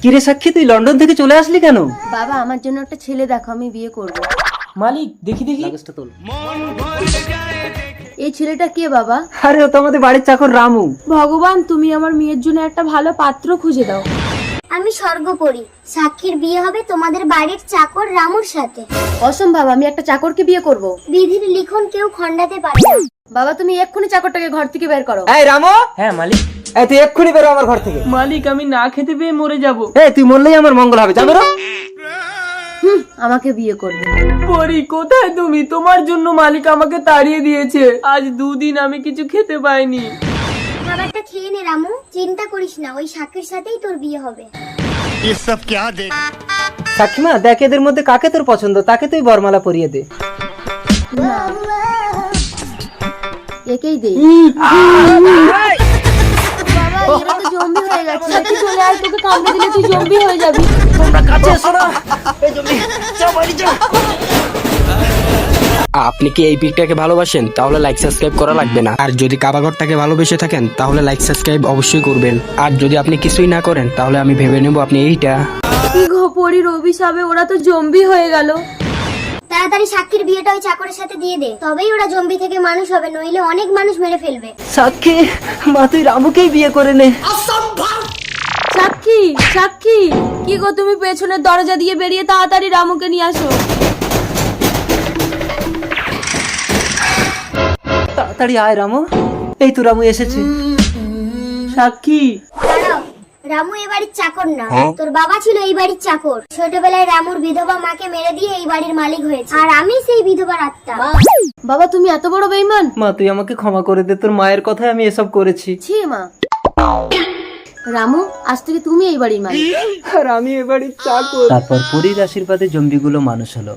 কিরে সাক্ষী, তুই লন্ডন থেকে চলে আসলি কেন? বাবা আমার জন্য একটা ছেলে দেখো, আমি বিয়ে করব। মালিক দেখি দেখি। কাগজটা তোল। এই ছেলেটা কে বাবা? আরে ও তো আমাদের বাড়ির চাকর রামু। ভগবান তুমি আমার মেয়ের জন্য একটা ভালো পাত্র খুঁজে দাও। আমি স্বর্গপরী, সাক্ষীর বিয়ে হবে তোমাদের বাড়ির চাকর রামুর সাথে। অসম্ভব, আমি একটা চাকরকে বিয়ে করব। বিধির লিখন কেউ খণ্ডাতে পারে না। বাবা তুমি এক্ষুনি চাকরটাকে ঘর থেকে বের করো। এই রামু, হ্যাঁ মালিক। এই তুই এক্ষুনি বেরো আমার ঘর থেকে। মালিক আমি না খেতে পেয়ে মরে যাব। এই তুই মরলেই আমার মঙ্গল হবে, যা বেরো। আমাকে বিয়ে করবে। পরি কোথায় তুমি? তোমার জন্য মালিক আমাকে তাড়িয়ে দিয়েছে। আজ 2 দিন আমি কিছু খেতে পাইনি। খাবারটা খেয়ে নে রামু, চিন্তা করিস না, ওই সাক্ষীর সাথেই তোর বিয়ে হবে। সাক্ষীমা দেখ, এদের মধ্যে কাকে তোর পছন্দ, তাকে তুই বরমালা পরিয়ে দে। একেই দে। বাবা এরা তো জম্বি হয়ে গেছে। তুই চলে আয়, তোকে কামড়ে দিলে তুই জম্বি হয়ে যাবি। আপনি কি এই পিকটাকে ভালোবাসেন? তাহলে লাইক সাবস্ক্রাইব করা লাগবে না। আর যদি কাবাগরটাকে ভালোবেসে থাকেন তাহলে লাইক সাবস্ক্রাইব অবশ্যই করবেন। আর যদি আপনি কিছুই না করেন তাহলে আমি ভেবে নেব আপনি এইটা। কি গো পরির অভিশাপে ওরা তো জম্বি হয়ে গেল। তাড়াতাড়ি সাক্ষীর বিয়েটা ওই চাকরের সাথে দিয়ে দে, তবেই ওরা জম্বি থেকে মানুষ হবে, নইলে অনেক মানুষ মেরে ফেলবে। সাক্ষী মা, তুই রামুকেই বিয়ে করে নে। সাক্ষী, সাক্ষী কি গো তুমি পেছনের দরজা দিয়ে বেরিয়ে তাড়াতাড়ি রামুকে নিয়ে আসো। তাড়াতাড়ি আয় রামু। এই তো রামু এসেছে। সাক্ষী দাঁড়াও, রামু এই বাড়ির চাকর না, তোর বাবা ছিল এই বাড়ির চাকর। ছোটবেলায় রামুর বিধবা মাকে মেরে দিয়ে এই বাড়ির মালিক হয়েছে, আর আমি সেই বিধবার আত্মা। বাবা তুমি এত বড় বেঈমান। মা তুই আমাকে ক্ষমা করে দে, তোর মায়ের কথায় আমি এসব করেছি। ছি মা। রামু আজ থেকে তুমি এই বাড়ির মালিক। আর আমি এ বাড়ির চাকর। তারপর পরীর আশীর্বাদে জম্বিগুলো মানুষ হলো।